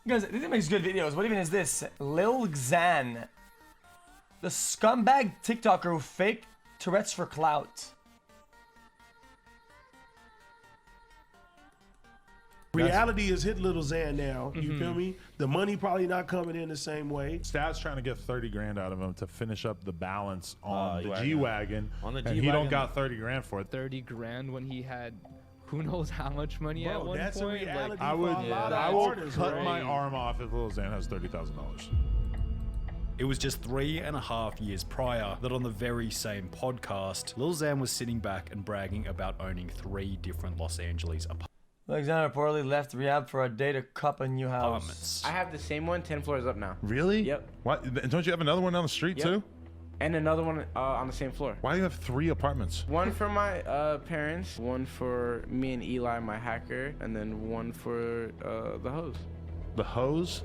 Guys, this makes good videos. What even is this? Lil Xan. The scumbag TikToker who faked Tourette's for clout. Reality has hit Lil Xan now. You feel me? The money probably not coming in the same way. Stat's trying to get 30 grand out of him to finish up the balance on the G-Wagon. On the and G-Wagon. he don't got 30 grand for it. 30 grand when he had who knows how much money at one that's point. a reality. Like, I would, I will cut right. my arm off if Lil Xan has $30,000. It was just 3.5 years prior that on the very same podcast, Lil Xan was sitting back and bragging about owning 3 different Los Angeles Lil Xan reportedly left rehab for a day to cop a new house. apartments. I have the same one 10 floors up now. Really? Yep. What? Don't you have another one down the street too? And another one on the same floor. Why do you have 3 apartments? One for my parents, one for me and Eli, my hacker, and then one for the hose. The hose?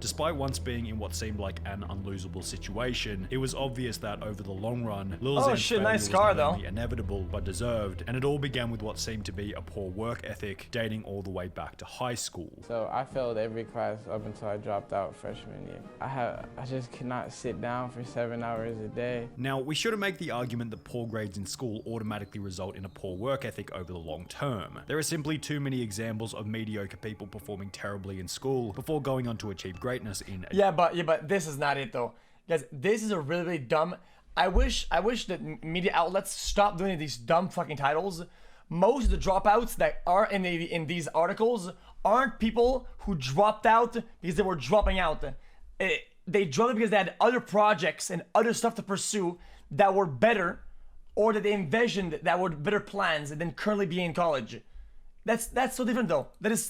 Despite once being in what seemed like an unlosable situation, it was obvious that over the long run, Lil Xan's shit, failure nice was car, not though. only inevitable but deserved, and it all began with what seemed to be a poor work ethic dating all the way back to high school. So I failed every class up until I dropped out freshman year. I just could not sit down for 7 hours a day. Now, we shouldn't make the argument that poor grades in school automatically result in a poor work ethic over the long term. There are simply too many examples of mediocre people performing terribly in school before going on to achieve greatness in Yeah, but this is not it though. Guys, this is a really, really dumb. I wish that media outlets stop doing these dumb fucking titles. Most of the dropouts that are in these articles aren't people who dropped out because they were dropping out. They dropped it because they had other projects and other stuff to pursue that were better, or that they envisioned that were better plans than currently being in college. That's so different though. That is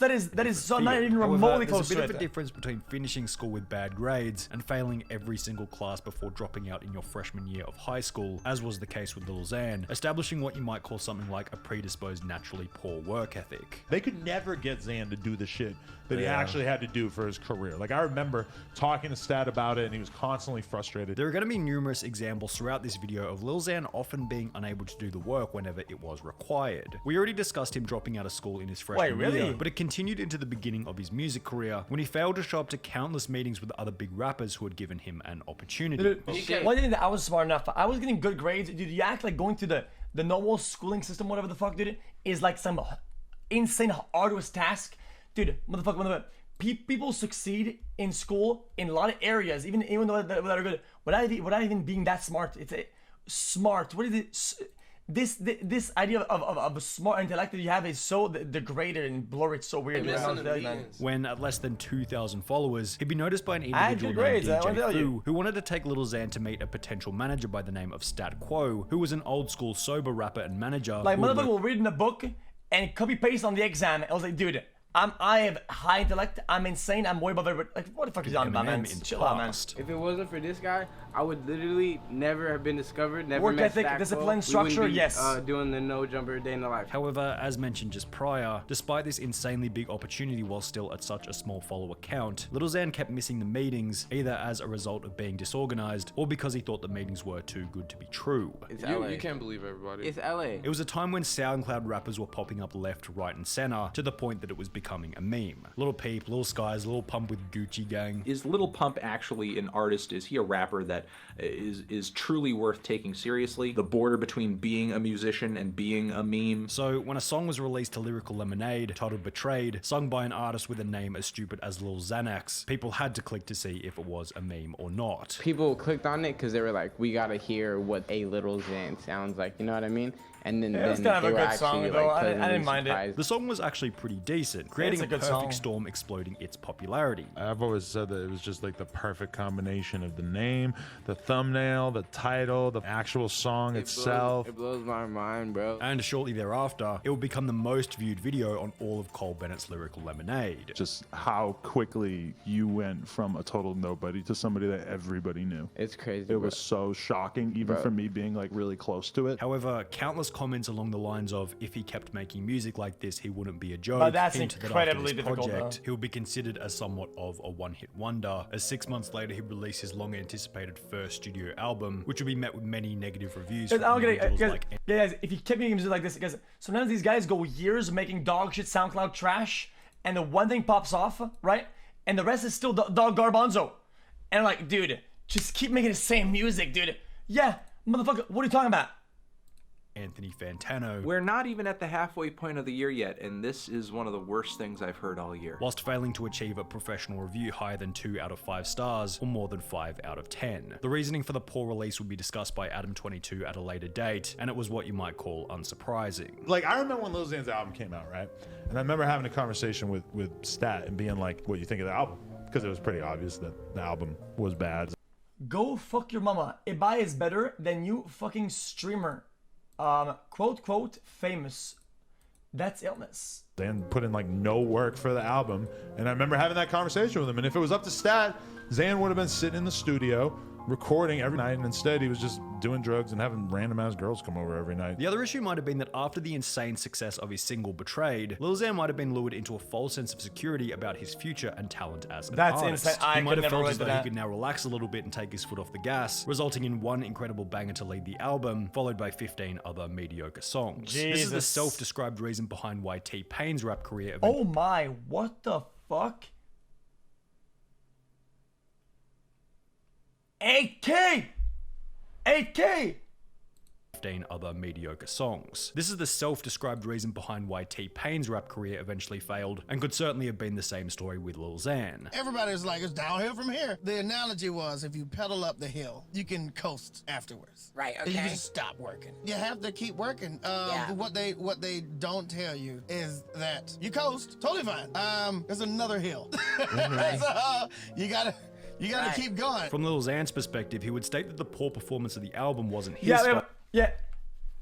so not even remotely close to it. There's a bit of a difference between finishing school with bad grades and failing every single class before dropping out in your freshman year of high school, as was the case with Lil Xan, establishing what you might call something like a predisposed naturally poor work ethic. They could never get Xan to do the shit that he actually had to do for his career. Like, I remember talking to Stat about it, and he was constantly frustrated. There are going to be numerous examples throughout this video of Lil Xan often being unable to do the work whenever it was required. We already discussed him dropping out of school in his freshman year, but it continued into the beginning of his music career when he failed to show up to countless meetings with other big rappers who had given him an opportunity. Dude, one thing that I was smart enough, I was getting good grades. Dude, you act like going to the normal schooling system, whatever the fuck, dude, is like some insane arduous task. Dude, motherfucker, people succeed in school in a lot of areas, even though that are good, without even being that smart. It's smart. What is it? This idea of a smart intellect that you have is so degraded and blurry. It's so weird. When at less than 2,000 followers, he'd be noticed by an individual named DJ Fu, who wanted to take Lil Xan to meet a potential manager by the name of xQcOw, who was an old school sober rapper and manager. Like, motherfucker will read in a book and copy paste on the exam. I was like, dude, I have high intellect. I'm insane. I'm way above everybody. Like, what the fuck is on about, man? Chill out, man. If it wasn't for this guy, I would literally never have been discovered. Never Work met ethic, Stack discipline, Quo. structure, We wouldn't be, yes. Doing the no jumper day in the life. However, as mentioned just prior, despite this insanely big opportunity while still at such a small follower count, Lil Xan kept missing the meetings, either as a result of being disorganized or because he thought the meetings were too good to be true. It's LA. You can't believe everybody. It's LA. It was a time when SoundCloud rappers were popping up left, right, and center to the point that it was becoming a meme. Lil Peep, Lil Skies, Lil Pump with Gucci Gang. Is Lil Pump actually an artist? Is he a rapper that is truly worth taking seriously? The border between being a musician and being a meme. So when a song was released to Lyrical Lemonade, titled Betrayed, sung by an artist with a name as stupid as Lil Xanax, people had to click to see if it was a meme or not. People clicked on it because they were like, we gotta hear what a Lil Xan sounds like, you know what I mean? And then, it's kind of a good song, though. I didn't mind it. The song was actually pretty decent, creating a perfect song. storm exploding its popularity. I've always said that it was just like the perfect combination of the name, the thumbnail, the title, the actual song itself. It blows my mind, bro. And shortly thereafter, it would become the most viewed video on all of Cole Bennett's Lyrical Lemonade. Just how quickly you went from a total nobody to somebody that everybody knew. It's crazy. It was so shocking, even for me being like really close to it. However, countless comments along the lines of, if he kept making music like this, he wouldn't be a joke. But that's hint that incredibly after this difficult, project, though. he would be considered as somewhat of a one-hit wonder, as 6 months later he released his long-anticipated first studio album, which would be met with many negative reviews from individuals like... Guys, if you kept making music like this, guys, sometimes these guys go years making dog shit SoundCloud trash, and the one thing pops off, right? and the rest is still dog garbanzo. And I'm like, dude, just keep making the same music, dude. Yeah, motherfucker, what are you talking about? Anthony Fantano. We're not even at the halfway point of the year yet, and this is one of the worst things I've heard all year. Whilst failing to achieve a professional review higher than 2 out of 5 stars, or more than 5 out of 10. The reasoning for the poor release would be discussed by Adam22 at a later date, and it was what you might call unsurprising. Like, I remember when Lil Xan's album came out, right? And I remember having a conversation with Stat and being like, what do you think of the album? Because it was pretty obvious that the album was bad. Go fuck your mama. Ibai is better than you fucking streamer. Quote, famous. That's illness. Dan put in like no work for the album. And I remember having that conversation with him. And if it was up to Stat, Xan would have been sitting in the studio recording every night, and instead he was just doing drugs and having random ass girls come over every night. The other issue might have been that after the insane success of his single Betrayed, Lil Xan might have been lured into a false sense of security about his future and talent as an artist. Insane. He might have felt as though he could now relax a little bit and take his foot off the gas, resulting in one incredible banger to lead the album, followed by 15 other mediocre songs. Jesus. This is the self-described reason behind why T-Pain's rap career Oh my, what the fuck? 8K! 8K! 15 other mediocre songs. This is the self-described reason behind why T-Pain's rap career eventually failed, and could certainly have been the same story with Lil Xan. Everybody's like, it's downhill from here. The analogy was, if you pedal up the hill, you can coast afterwards. Right, okay. You can just stop working. You have to keep working. What they don't tell you is that you coast, totally fine. There's another hill. So, you gotta keep going. From Lil Xan's perspective, he would state that the poor performance of the album wasn't his fault. Yeah.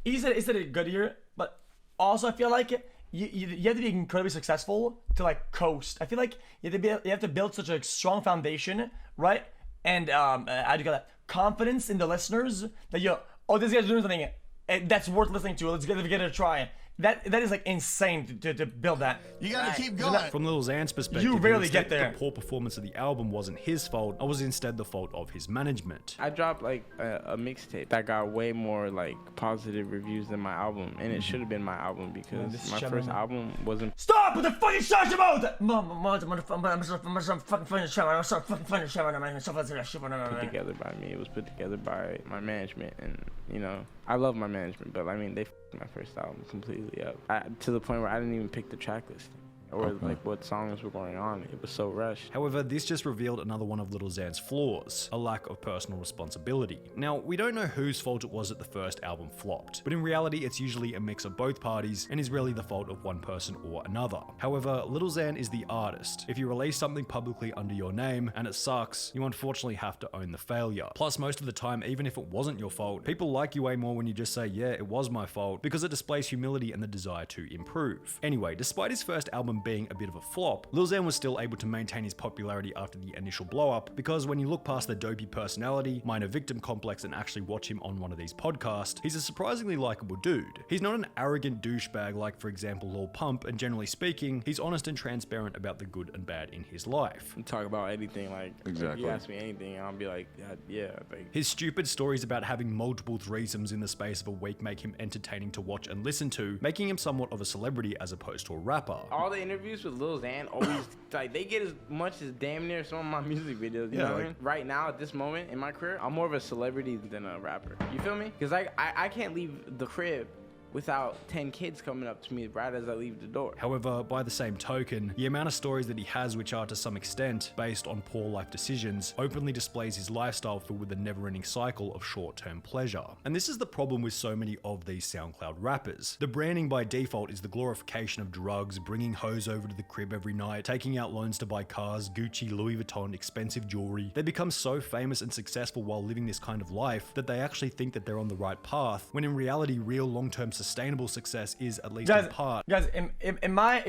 He said it good here, but also I feel like you have to be incredibly successful to like coast. I feel like you have to build such a strong foundation, right? And how do you call that? Confidence in the listeners that this guy's doing something that's worth listening to. Let's give it a try. That is like insane to build that. You gotta keep going. From Lil Xan's perspective, you rarely get there. The poor performance of the album wasn't his fault, it was instead the fault of his management. I dropped like a mixtape that got way more like positive reviews than my album, and it should have been my album because my first album wasn't. Stop with the fucking shit about it! Put together by me. It was put together by my management, and you know, I love my management, but I mean, they f***ed my first album completely up. To the point where I didn't even pick the track list or like what songs were going on. It was so rushed. However, this just revealed another one of Lil Xan's flaws, a lack of personal responsibility. Now, we don't know whose fault it was that the first album flopped, but in reality it's usually a mix of both parties and is rarely the fault of one person or another. However, Lil Xan is the artist. If you release something publicly under your name and it sucks, you unfortunately have to own the failure. Plus, most of the time, even if it wasn't your fault, people like you way more when you just say, yeah, it was my fault, because it displays humility and the desire to improve. Anyway, despite his first album being a bit of a flop, Lil Xan was still able to maintain his popularity after the initial blow-up, because when you look past the dopey personality, minor victim complex, and actually watch him on one of these podcasts, he's a surprisingly likable dude. He's not an arrogant douchebag like, for example, Lil Pump, and generally speaking, he's honest and transparent about the good and bad in his life. Talk about anything, like, exactly. If you ask me anything, I'll be like, yeah. Like, his stupid stories about having multiple threesomes in the space of a week make him entertaining to watch and listen to, making him somewhat of a celebrity as opposed to a rapper. All the interviews with Lil Xan always like they get as much as damn near some of my music videos. You know what I mean? Right now, at this moment in my career, I'm more of a celebrity than a rapper. You feel me? Because I can't leave the crib without 10 kids coming up to me right as I leave the door. However, by the same token, the amount of stories that he has which are to some extent based on poor life decisions openly displays his lifestyle filled with a never-ending cycle of short-term pleasure. And this is the problem with so many of these SoundCloud rappers. The branding by default is the glorification of drugs, bringing hoes over to the crib every night, taking out loans to buy cars, Gucci, Louis Vuitton, expensive jewelry. They become so famous and successful while living this kind of life that they actually think that they're on the right path, when in reality, real long-term sustainable success is, at least in part. Guys, in my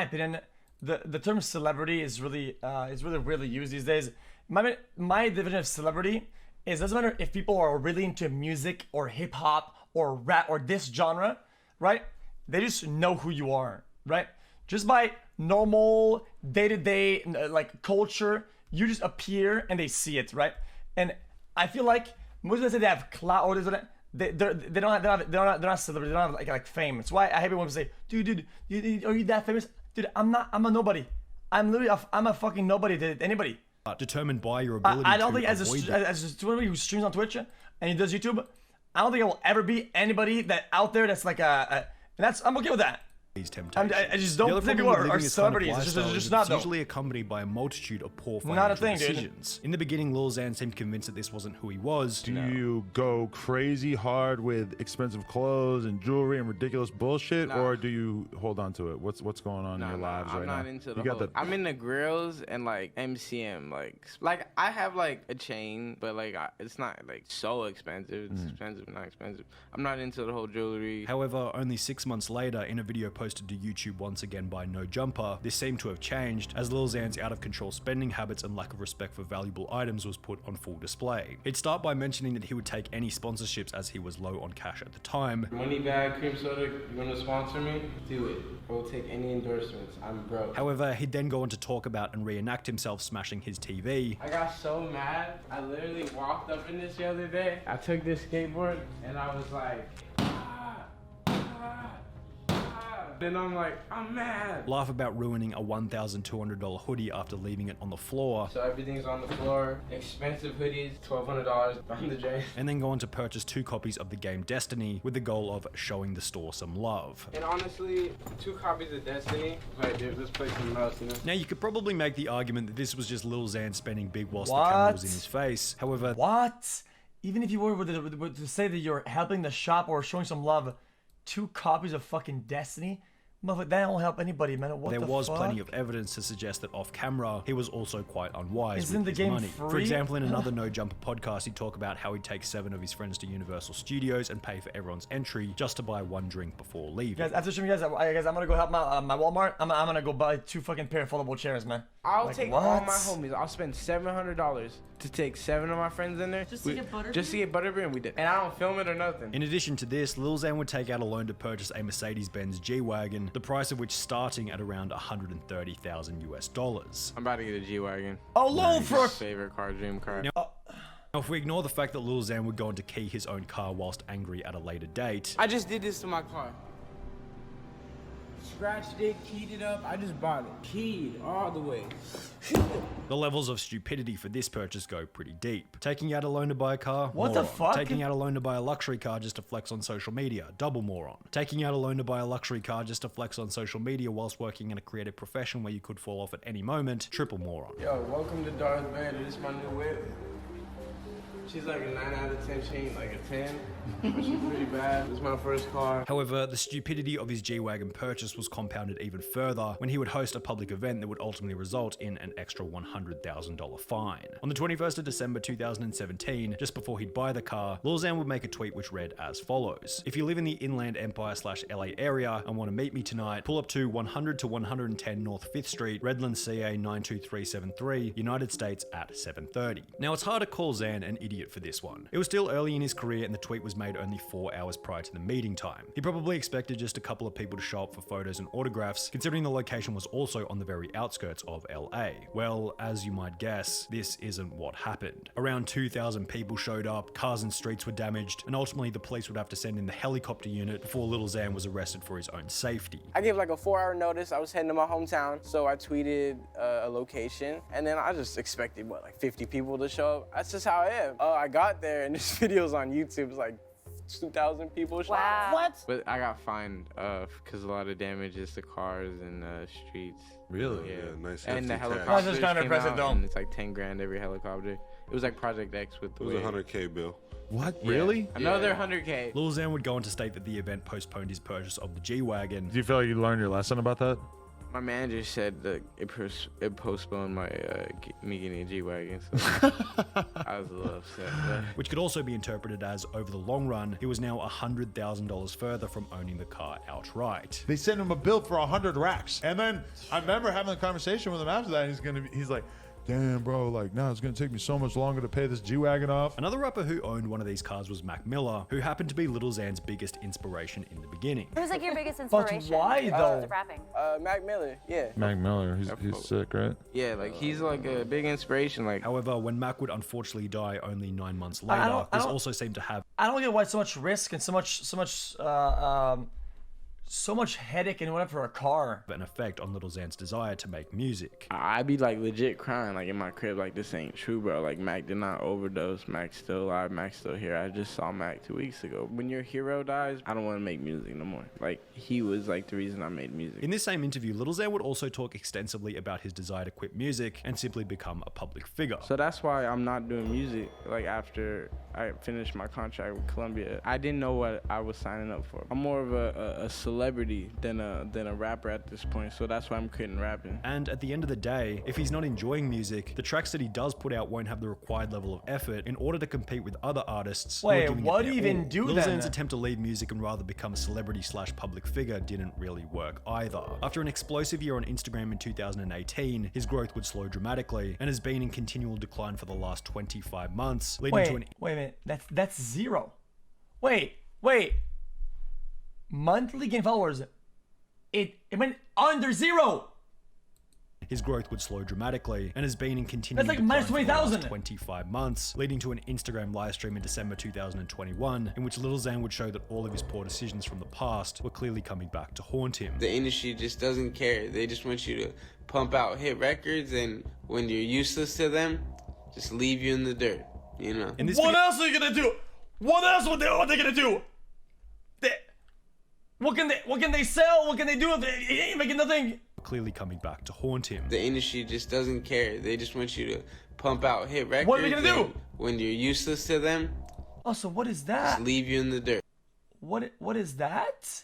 opinion, the term celebrity is really weirdly used these days. My definition of celebrity is, doesn't matter if people are really into music or hip hop or rap or this genre, right? They just know who you are, right? Just by normal day-to-day like culture, you just appear and they see it, right? And I feel like most of them say they have clout or this. They're not celebrity. They don't have like fame. It's why I hate when people say, dude, are you that famous? Dude, I'm not. I'm a nobody. I'm a fucking nobody to anybody. Determined by your ability I don't to think as somebody who streams on Twitch and he does YouTube, I don't think I will ever be anybody that out there that's like and that's I'm okay with that. These temptations. I just don't think people are celebrities. It's just not though. Usually accompanied by a multitude of poor Not a financial thing, decisions. In the beginning, Lil Xan seemed convinced that this wasn't who he was. Do you go crazy hard with expensive clothes and jewelry and ridiculous bullshit, or do you hold on to it? What's going on in your lives right now? I'm not into the whole. I'm into grills and like MCM, like I have like a chain, but like it's not like so expensive. It's expensive, not expensive. I'm not into the whole jewelry. However, only 6 months later, in a video posted to YouTube once again by No Jumper, this seemed to have changed as Lil Xan's out of control spending habits and lack of respect for valuable items was put on full display. He'd start by mentioning that he would take any sponsorships as he was low on cash at the time. Money bag, cream soda, you want to sponsor me? Do it. I will take any endorsements. I'm broke. However, he'd then go on to talk about and reenact himself smashing his TV. I got so mad. I literally walked up in this the other day. I took this skateboard and I was like, Then I'm like, I'm mad. Laugh about ruining a $1,200 hoodie after leaving it on the floor. So everything's on the floor. Expensive hoodies, $1,200 on the drain. And then go on to purchase 2 copies of the game Destiny with the goal of showing the store some love. And honestly, 2 copies of Destiny. Right, dude, let's play something else, you know? Now you could probably make the argument that this was just Lil Xan spending big whilst the camera was in his face. However, Even if you were to say that you're helping the shop or showing some love, 2 copies of fucking Destiny? Motherfucker, that won't help anybody, man. What the fuck? There was plenty of evidence to suggest that off camera, he was also quite unwise with his game money. free? For example, in another No Jumper podcast, he'd talk about how he'd take 7 of his friends to Universal Studios and pay for everyone's entry just to buy 1 drink before leaving. Guys, after showing you guys, I'm gonna go help my Walmart. I'm gonna go buy 2 fucking pair of foldable chairs, man. I'll take all my homies. I'll spend $700 to take 7 of my friends in there. Just to get butterbeer, and we did. And I don't film it or nothing. In addition to this, Lil Xan would take out a loan to purchase a Mercedes-Benz G-Wagon, the price of which starting at around $130,000 US. I'm about to get a G-Wagon. Oh, lol, for favorite car, dream car. Now, if we ignore the fact that Lil Xan would go on to key his own car whilst angry at a later date. I just did this to my car. Scratched it, keyed it up. I just bought it. Keyed all the way. The levels of stupidity for this purchase go pretty deep. Taking out a loan to buy a car? What the fuck? Taking out a loan to buy a luxury car just to flex on social media? Double moron. Taking out a loan to buy a luxury car just to flex on social media whilst working in a creative profession where you could fall off at any moment? Triple moron. Yo, welcome to Darth Vader. This is my new whip. She's like a 9 out of 10, she ain't like a 10, but she's pretty bad. This is my first car. However, the stupidity of his G-Wagon purchase was compounded even further when he would host a public event that would ultimately result in an extra $100,000 fine. On the 21st of December 2017, just before he'd buy the car, Lil Xan would make a tweet which read as follows. If you live in the Inland Empire/LA area and want to meet me tonight, pull up to 100 to 110 North 5th Street, Redlands, CA 92373, United States at 7:30. Now it's hard to call Xan an idiot for this one. It was still early in his career and the tweet was made only 4 hours prior to the meeting time. He probably expected just a couple of people to show up for photos and autographs, considering the location was also on the very outskirts of LA. Well, as you might guess, this isn't what happened. Around 2,000 people showed up, cars and streets were damaged, and ultimately the police would have to send in the helicopter unit before Lil Xan was arrested for his own safety. I gave like a 4-hour notice. I was heading to my hometown, so I tweeted a location, and then I just expected, like 50 people to show up. That's just how I am. I got there, and this video's on YouTube. It's like 2,000 people. Wow. What? But I got fined because a lot of damages to cars and streets. Really? Yeah, nice. And the helicopters That's just kind of came impressive, out, though. and it's like 10 grand every helicopter. It was like Project X with the. It was a $100K bill. What? Yeah. Really? Another 100K. Lil Xan would go on to state that the event postponed his purchase of the G-Wagon. Do you feel like you learned your lesson about that? My manager said that it postponed my me getting a G-Wagon, so I was a little upset. But. Which could also be interpreted as, over the long run, he was now $100,000 further from owning the car outright. They sent him a bill for 100 racks. And then I remember having a conversation with him after that. And he's like, damn, bro, like, now it's gonna take me so much longer to pay this G-Wagon off. Another rapper who owned one of these cars was Mac Miller, who happened to be Lil Xan's biggest inspiration in the beginning. Who's like your biggest inspiration? But why though? Rapping. Mac Miller, yeah. Mac Miller, he's sick, right? Yeah, like he's like a big inspiration. Like, however, when Mac would unfortunately die only 9 months later, this also seemed to have. I don't get why so much risk and so much so much headache and whatever for a car. An effect on Lil Xan's desire to make music. I be like legit crying like in my crib, like this ain't true, bro. Like Mac did not overdose. Mac's still alive. Mac's still here. I just saw Mac 2 weeks ago. When your hero dies, I don't want to make music no more. Like he was like the reason I made music. In this same interview, Lil Xan would also talk extensively about his desire to quit music and simply become a public figure. So that's why I'm not doing music. Like after I finished my contract with Columbia, I didn't know what I was signing up for. I'm more of a celebrity than a rapper at this point, so that's why I'm quitting rapping. And at the end of the day, if he's not enjoying music, the tracks that he does put out won't have the required level of effort in order to compete with other artists. Wait, what do you even do Lil then? Xan's attempt to leave music and rather become a celebrity/public figure didn't really work either. After an explosive year on Instagram in 2018, his growth would slow dramatically and has been in continual decline for the last 25 months, leading to an... Wait a minute, that's zero. Wait. Monthly gain followers, it went under zero. His growth would slow dramatically and has been in continual That's like minus decline for the 20,000. last 25 months, leading to an Instagram live stream in December 2021, in which Lil Xan would show that all of his poor decisions from the past were clearly coming back to haunt him. The industry just doesn't care. They just want you to pump out hit records, and when you're useless to them, just leave you in the dirt, you know? What else are you gonna do? What else are they gonna do? What can they sell? What can they do if they ain't making nothing? Clearly coming back to haunt him. The industry just doesn't care. They just want you to pump out hit records. What are we gonna do? When you're useless to them, Also, what is that? just leave you in the dirt, What is that?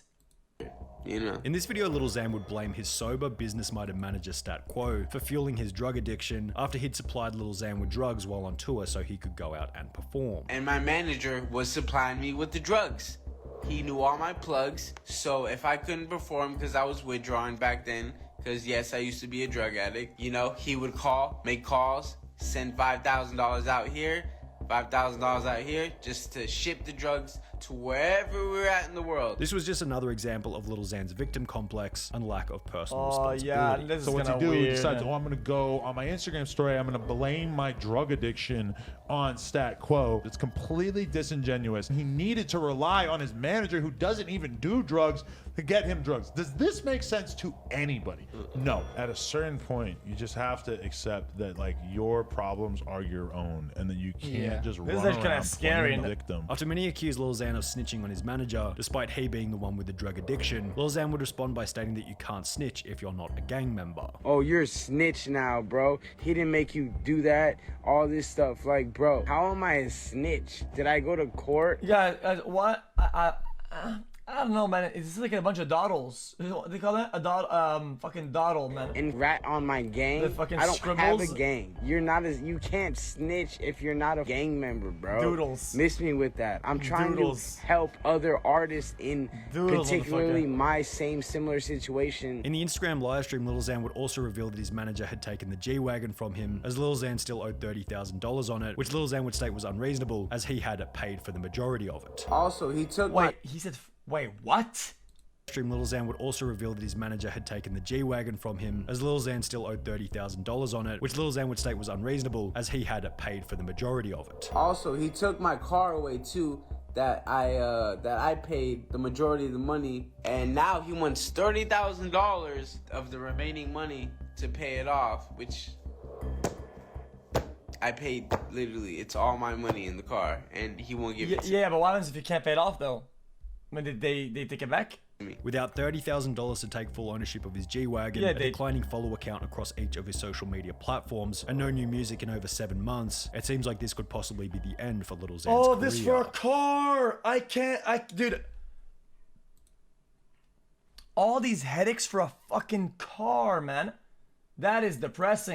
you know? In this video, Lil Xan would blame his sober, business-minded manager xQcOw for fueling his drug addiction after he'd supplied Lil Xan with drugs while on tour so he could go out and perform. And my manager was supplying me with the drugs. He knew all my plugs, so if I couldn't perform because I was withdrawing back then, because yes, I used to be a drug addict, you know, he would call, make calls, send $5,000 out here, $5,000 out here, just to ship the drugs to wherever we're at in the world. This was just another example of Lil Xan's victim complex and lack of personal responsibility. Yeah, this So is what's he kinda do? He weird. decides, oh, I'm gonna go on my Instagram story. I'm gonna blame my drug addiction on xQcOw. It's completely disingenuous. He needed to rely on his manager, who doesn't even do drugs, to get him drugs. Does this make sense to anybody? No. At a certain point, you just have to accept that like your problems are your own, and that you can't just This is run kinda around scary. playing the victim. After many accused Lil Xan of snitching on his manager, despite he being the one with the drug addiction, Lil Xan would respond by stating that you can't snitch if you're not a gang member. Oh, you're a snitch now, bro. He didn't make you do that, all this stuff. Like, bro, how am I a snitch? Did I go to court? Yeah, what? I don't know, man. It's like a bunch of doddles. What they call that? A fucking doddle, man. And rat on my gang? The fucking I don't scribbles? have a gang. You can't snitch if you're not a gang member, bro. Doodles. Miss me with that. I'm trying Doodles. to help other artists in Doodles, particularly motherfucker. my similar situation. In the Instagram livestream, Lil Xan would also reveal that his manager had taken the G-Wagon from him, as Lil Xan still owed $30,000 on it, which Lil Xan would state was unreasonable, as he had paid for the majority of it. Also, he took He said, wait, what? Stream Lil Xan would also reveal that his manager had taken the G-Wagon from him, as Lil Xan still owed $30,000 on it, which Lil Xan would state was unreasonable, as he had paid for the majority of it. Also, he took my car away too, that I paid the majority of the money, and now he wants $30,000 of the remaining money to pay it off, which I paid literally. It's all my money in the car, and he won't give it to me. Yeah, but what happens if you can't pay it off though? I mean, did they take it back? Without $30,000 to take full ownership of his G-Wagon, a declining follower count across each of his social media platforms, and no new music in over 7 months, it seems like this could possibly be the end for Lil Xan's career. This for a car! Dude. All these headaches for a fucking car, man. That is depressing.